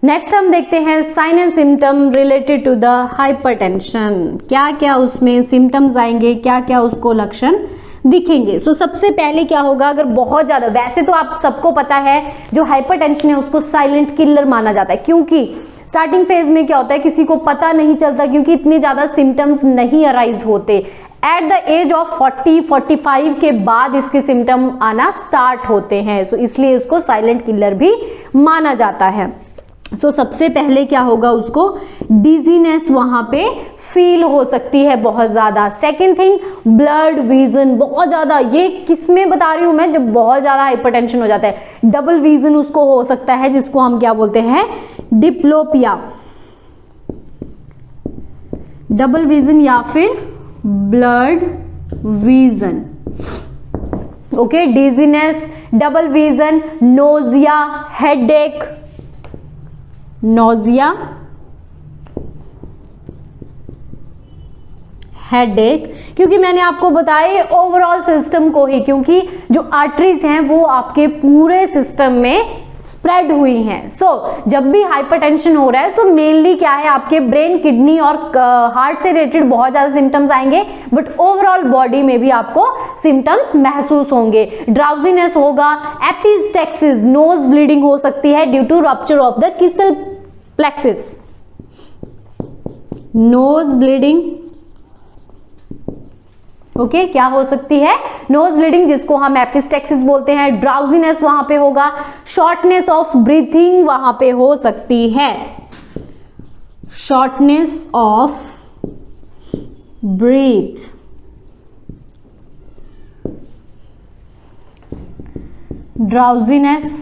Next हम देखते हैं sign and symptom related to the hypertension. क्या क्या उसमें सिम्टम्स आएंगे, क्या क्या उसको लक्षण दिखेंगे। सो सबसे पहले क्या होगा, अगर बहुत ज्यादा, वैसे तो आप सबको पता है जो हाइपरटेंशन है उसको साइलेंट किलर माना जाता है, क्योंकि स्टार्टिंग फेज में क्या होता है किसी को पता नहीं चलता, क्योंकि इतने ज्यादा सिम्टम्स नहीं अराइज होते। एट द एज ऑफ 40-45 के बाद इसके सिम्टम आना स्टार्ट होते हैं, सो इसलिए इसको साइलेंट किलर भी माना जाता है। सो सबसे पहले क्या होगा, उसको डिजीनेस वहां पे फील हो सकती है बहुत ज्यादा। सेकेंड थिंग, ब्लड विजन बहुत ज्यादा, ये किसमें बता रही हूं मैं, जब बहुत ज्यादा हाइपरटेंशन हो जाता है। डबल विजन उसको हो सकता है, जिसको हम क्या बोलते हैं, डिप्लोपिया, डबल विजन या फिर blood vision. Okay, dizziness, double vision, nausea, headache, nausea, headache, क्योंकि मैंने आपको बताया ओवरऑल सिस्टम को ही, क्योंकि जो आर्टरीज हैं वो आपके पूरे सिस्टम में स्प्रेड हुई हैं। सो जब भी हाइपरटेंशन हो रहा है, सो मेनली क्या है, आपके ब्रेन, किडनी और हार्ट से रिलेटेड बहुत ज्यादा सिम्टम्स आएंगे, बट ओवरऑल बॉडी में भी आपको सिम्टम्स महसूस होंगे। ड्राउजीनेस होगा, एपिस्टेक्सिस, नोज ब्लीडिंग हो सकती है due to rupture of the kissel plexus, nose bleeding. Okay, क्या हो सकती है, नोज ब्लीडिंग, जिसको हम एपिस्टेक्सिस बोलते हैं। ड्राउजीनेस वहां पे होगा, शॉर्टनेस ऑफ ब्रीथिंग वहां पे हो सकती है, shortness of breath, drowsiness.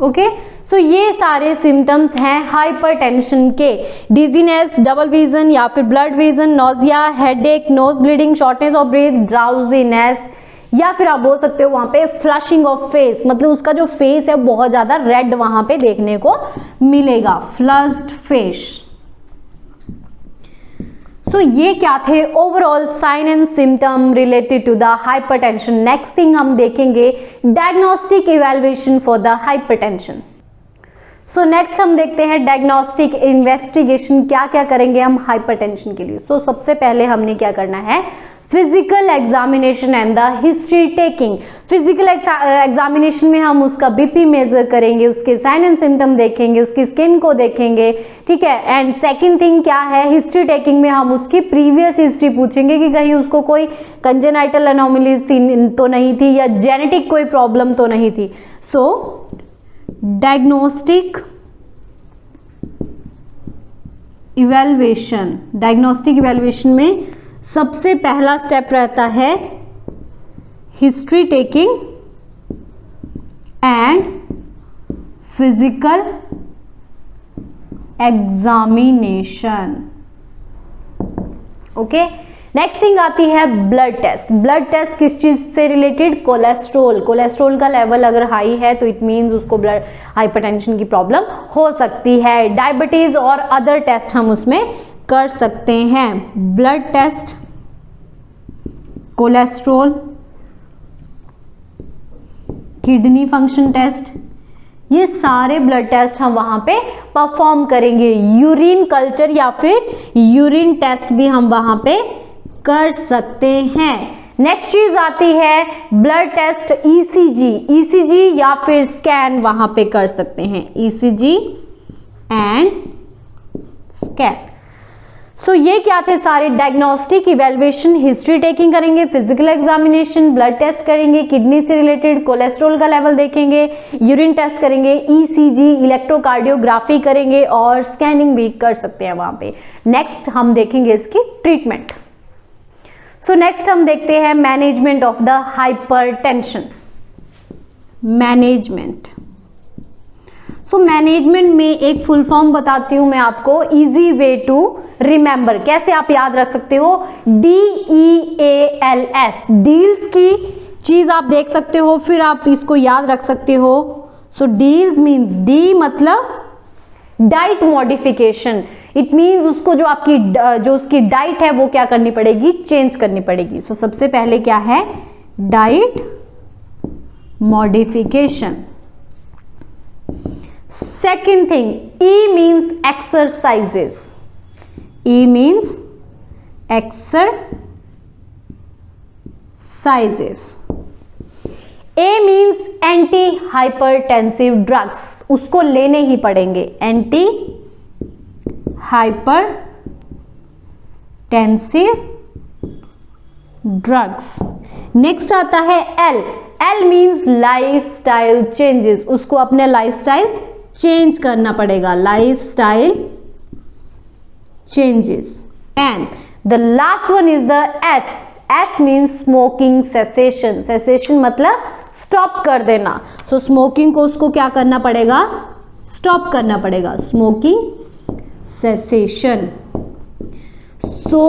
Okay, so ये सारे सिम्टम्स हैं हाइपरटेंशन के, डिजीनेस, डबल विजन या फिर blood vision, nausea, headache, nose bleeding, shortness of breath, drowsiness, या फिर आप बोल सकते हो वहां पे फ्लशिंग ऑफ फेस, मतलब उसका जो फेस है बहुत ज्यादा रेड वहां पे देखने को मिलेगा, फ्लश्ड फेस। सो ये क्या थे overall sign and symptom related to the hypertension. Next thing हम देखेंगे diagnostic evaluation for the hypertension. So next हम देखते हैं डायग्नोस्टिक इन्वेस्टिगेशन, क्या क्या करेंगे हम हाइपरटेंशन के लिए। सो सबसे पहले हमने क्या करना है, physical examination and the history taking. Physical examination में हम उसका बीपी मेजर करेंगे, उसके साइन एंड सिम्टम देखेंगे, उसकी स्किन को देखेंगे, ठीक है। एंड सेकंड थिंग क्या है, हिस्ट्री टेकिंग में हम उसकी प्रीवियस हिस्ट्री पूछेंगे कि कहीं उसको कोई कंजेनाइटल एनोमलीज तो नहीं थी, या जेनेटिक कोई प्रॉब्लम तो नहीं थी। सो डायग्नोस्टिक इवैल्यूएशन, डायग्नोस्टिक इवैल्यूएशन में सबसे पहला स्टेप रहता है history taking and physical examination. Okay, next thing आती है ब्लड टेस्ट। ब्लड टेस्ट किस चीज से रिलेटेड, कोलेस्ट्रोल। कोलेस्ट्रोल का लेवल अगर हाई है तो इट मीन्स उसको ब्लड हाइपरटेंशन की प्रॉब्लम हो सकती है। डायबिटीज और अदर टेस्ट हम उसमें कर सकते हैं, blood test, cholesterol, kidney function test, ये सारे ब्लड टेस्ट हम वहां पे परफॉर्म करेंगे। यूरिन कल्चर या फिर यूरिन टेस्ट भी हम वहां पे कर सकते हैं। नेक्स्ट चीज आती है ब्लड टेस्ट ईसीजी। ईसीजी या फिर स्कैन वहां पे कर सकते हैं, ईसीजी एंड स्कैन। सो ये क्या थे सारे डायग्नोस्टिक इवैल्यूएशन, हिस्ट्री टेकिंग करेंगे, फिजिकल एग्जामिनेशन, ब्लड टेस्ट करेंगे, किडनी से रिलेटेड कोलेस्ट्रॉल का लेवल देखेंगे, यूरिन टेस्ट करेंगे, ईसीजी, इलेक्ट्रोकार्डियोग्राफी करेंगे और स्कैनिंग भी कर सकते हैं वहां पे। नेक्स्ट हम देखेंगे इसकी ट्रीटमेंट। सो नेक्स्ट हम देखते हैं management of the hypertension. Management, so management में एक फुल फॉर्म बताती हूं मैं आपको, इजी वे टू रिमेंबर, कैसे आप याद रख सकते हो, DEALS, डील्स की चीज आप देख सकते हो, फिर आप इसको याद रख सकते हो। सो डील्स मीन्स, डी मतलब डाइट मॉडिफिकेशन, इट मीन्स उसको जो आपकी जो उसकी डाइट है वो क्या करनी पड़ेगी, चेंज करनी पड़ेगी। सो सबसे पहले क्या है, diet modification. Second thing, E means exercises, E means exercises. A means anti hypertensive drugs, उसको लेने ही पड़ेंगे, एंटी हाइपरटेंसिव ड्रग्स। नेक्स्ट आता है L, L means lifestyle changes, उसको अपने लाइफस्टाइल चेंज करना पड़ेगा, lifestyle changes. And the last one is the S, S means smoking cessation, cessation मतलब स्टॉप कर देना। सो स्मोकिंग को उसको क्या करना पड़ेगा, स्टॉप करना पड़ेगा, स्मोकिंग सेसेशन। सो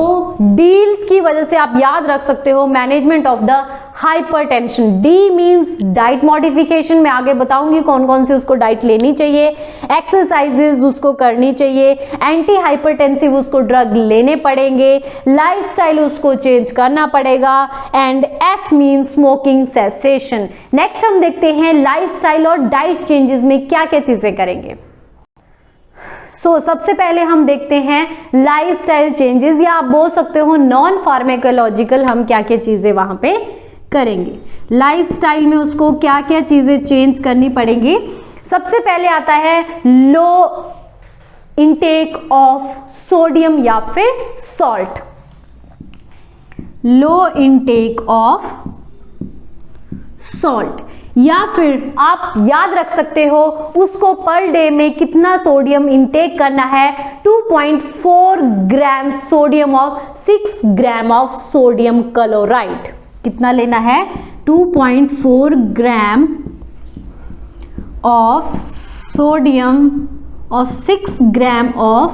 डील्स की वजह से आप याद रख सकते हो management of the hypertension. D means diet modification, मैं आगे बताऊंगी कौन कौन सी उसको डाइट लेनी चाहिए, एक्सरसाइजेस उसको करनी चाहिए, एंटी हाइपरटेंसिव उसको ड्रग लेने पड़ेंगे, लाइफस्टाइल उसको चेंज करना पड़ेगा, and S means smoking cessation. Next हम देखते हैं लाइफस्टाइल और डाइट चेंजेस में क्या क्या चीजें करेंगे। सबसे पहले हम देखते हैं लाइफस्टाइल चेंजेस, या आप बोल सकते हो नॉन फार्मेकोलॉजिकल, हम क्या क्या चीजें वहां पे करेंगे। लाइफस्टाइल में उसको क्या क्या चीजें चेंज करनी पड़ेंगी। सबसे पहले आता है लो इंटेक ऑफ सोडियम या फिर salt, low intake of salt, या फिर आप याद रख सकते हो उसको पर डे में कितना सोडियम इंटेक करना है, 2.4 gram sodium of 6 gram of sodium chloride, कितना लेना है, 2.4 gram of sodium of 6 gram of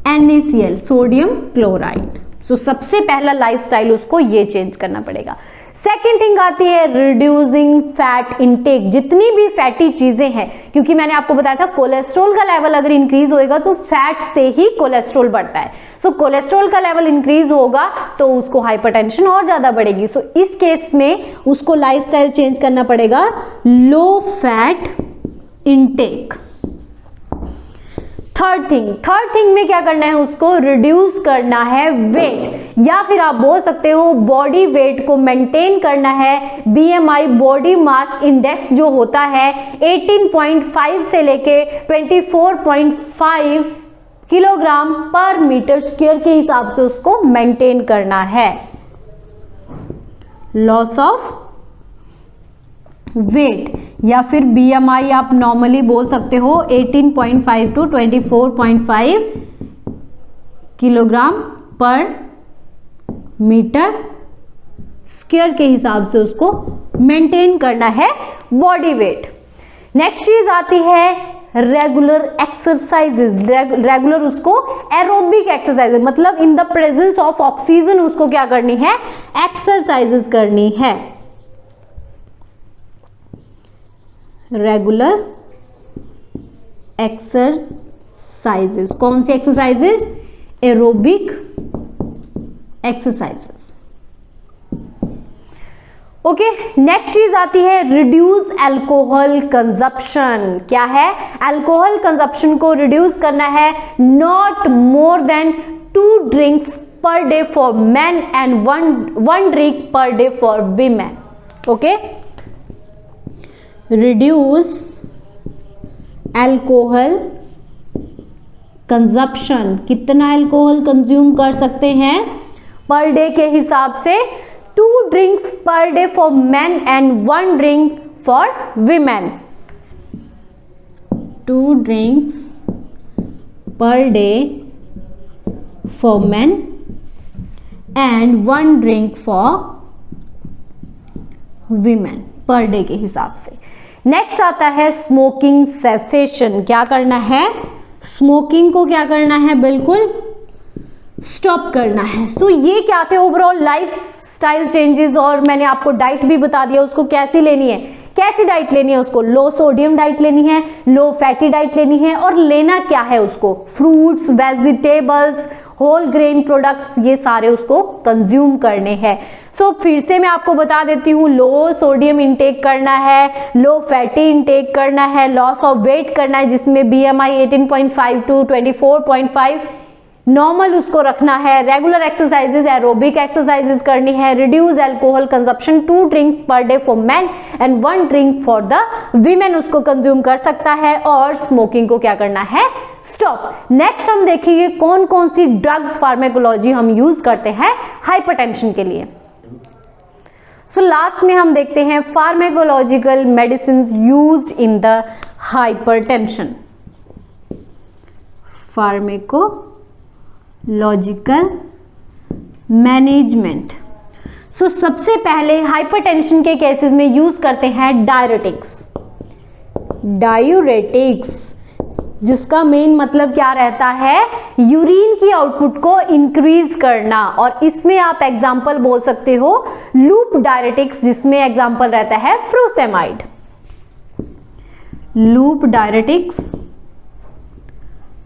NaCl, sodium chloride. सबसे पहला लाइफस्टाइल उसको ये चेंज करना पड़ेगा। सेकेंड थिंग आती है रिड्यूसिंग फैट इंटेक, जितनी भी फैटी चीजें हैं, क्योंकि मैंने आपको बताया था कोलेस्ट्रॉल का लेवल अगर इंक्रीज होएगा तो फैट से ही कोलेस्ट्रॉल बढ़ता है। कोलेस्ट्रॉल का लेवल इंक्रीज होगा तो उसको हाइपरटेंशन और ज्यादा बढ़ेगी। इस केस में उसको लाइफस्टाइल चेंज करना पड़ेगा, low fat intake. Third thing में क्या करना है, उसको रिड्यूस करना है वेट, या फिर आप बोल सकते हो बॉडी वेट को मेंटेन करना है। BMI बॉडी मास इंडेक्स जो होता है 18.5 से लेके 24.5 किलोग्राम पर मीटर स्क्वायर के हिसाब से उसको मेंटेन करना है। लॉस ऑफ वेट या फिर BMI आप नॉर्मली बोल सकते हो 18.5 टू 24.5 किलोग्राम पर मीटर स्क्वायर के हिसाब से उसको मेंटेन करना है बॉडी वेट। नेक्स्ट चीज आती है रेगुलर एक्सरसाइजेज, रेगुलर उसको एरोबिक एक्सरसाइजेज, मतलब in the presence of oxygen उसको क्या करनी है, एक्सरसाइजेज करनी है। रेगुलर एक्सरसाइजेस, कौन सी exercises, aerobic exercises. Okay, next चीज आती है रिड्यूस अल्कोहल कंजप्शन। क्या है, अल्कोहल कंजप्शन को रिड्यूस करना है, not more than 2 drinks per day for main and 1 drink per day for women. Okay, reduce alcohol consumption, कितना अल्कोहल कंज्यूम कर सकते हैं पर डे के हिसाब से, 2 drinks per day for main and 1 drink for women. 2 drinks per day for main and 1 drink for women per day के हिसाब से। नेक्स्ट आता है स्मोकिंग सेसेशन। क्या करना है, स्मोकिंग को क्या करना है, बिल्कुल स्टॉप करना है। ये क्या थे ओवरऑल लाइफस्टाइल चेंजेस, और मैंने आपको डाइट भी बता दिया उसको कैसी लेनी है, कैसी डाइट लेनी है उसको, लो सोडियम डाइट लेनी है, लो फैटी डाइट लेनी है, और लेना क्या है उसको, fruits, vegetables, whole grain products, ये सारे उसको कंज्यूम करने हैं। सो फिर से मैं आपको बता देती हूँ, लो सोडियम इंटेक करना है, लो फैटी इंटेक करना है, लॉस ऑफ वेट करना है जिसमें BMI 18.5 to 24.5 नॉर्मल उसको रखना है, रेगुलर एक्सरसाइजेज एरोबिक एक्सरसाइजेज करनी है, reduce alcohol consumption 2 drinks per day for man and 1 drink for the women उसको कंज्यूम कर सकता है, और स्मोकिंग को क्या करना है, स्टॉप। नेक्स्ट हम देखेंगे कौन कौन सी ड्रग्स फार्माकोलॉजी हम यूज करते हैं हाइपरटेंशन के लिए। सो लास्ट में हम देखते हैं pharmacological medicine used in the hypertension. Pharmacological management. So सबसे पहले हाइपरटेंशन के केसेस में यूज करते हैं डायरेटिक्स। डायूरेटिक्स जिसका मेन मतलब क्या रहता है, यूरिन की आउटपुट को इंक्रीज करना, और इसमें आप एग्जांपल बोल सकते हो लूप डायरेटिक्स जिसमें एग्जांपल रहता है फ्रूसेमाइड। लूप डायरेटिक्स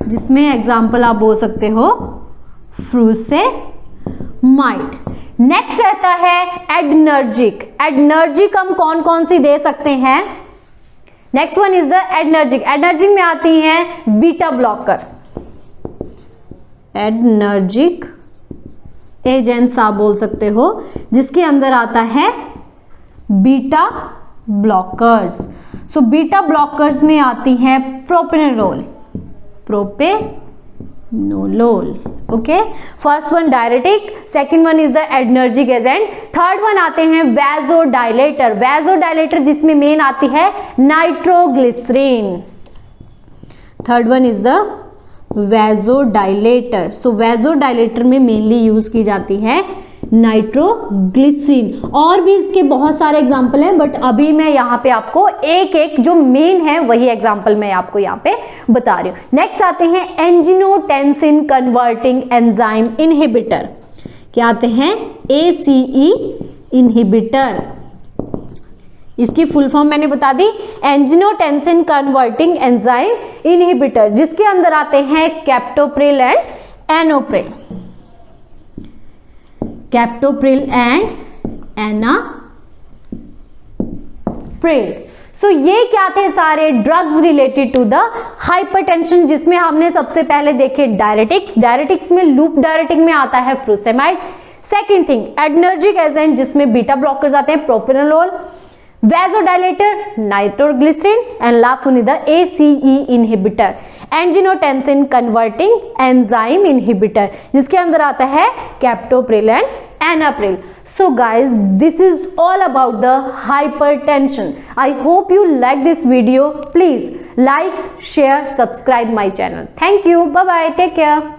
जिसमें एग्जांपल आप बोल सकते हो फ्रूसेमाइड। नेक्स्ट रहता है एडनर्जिक। एडनर्जिक हम कौन कौन सी दे सकते हैं, नेक्स्ट वन इज द एडनर्जिक। एडनर्जिक में आती हैं बीटा ब्लॉकर। एडनर्जिक एजेंट्स आप बोल सकते हो जिसके अंदर आता है beta blockers. So beta blockers में आती हैं propranolol, propranolol. Okay, first one diuretic, second one is the adrenergic agent, third one आते हैं वैसोडाइलेटर। वैसोडाइलेटर जिसमें मेन आती है nitroglycerin. Third one is the vasodilator. So vasodilator में मेनली यूज की जाती है नाइट्रोग्लिसरीन, और भी इसके बहुत सारे एग्जाम्पल हैं, बट अभी मैं यहाँ पे आपको एक एक जो मेन है वही एग्जाम्पल मैं आपको यहाँ पे बता रही हूँ। नेक्स्ट आते हैं एंजियोटेंसिन कन्वर्टिंग एंजाइम इनहिबिटर। क्या आते हैं, ACE इनहिबिटर। इसकी फुल फॉर्म मैंने बता दी, एंजियोटेंसिन कन्वर्टिंग एंजाइम इनहिबिटर, जिसके अंदर आते हैं captopril and enalapril. Captopril and enalapril. So ये क्या थे, सारे drugs related to the hypertension, जिसमें हमने सबसे पहले देखे डायरेटिक्स। डायरेटिक्स में लूप डायरेटिक में आता है frusemide. Second thing adrenergic agent जिसमें बीटा ब्लॉकर्स आते हैं propranolol, vasodilator nitroglycerin, and last one is the ACE inhibitor, angiotensin converting enzyme inhibitor, जिसके अंदर आता है captopril and enalapril. So guys, this is all about the hypertension. I hope you like this video. Please like, share, subscribe my channel. Thank you. Bye bye. Take care.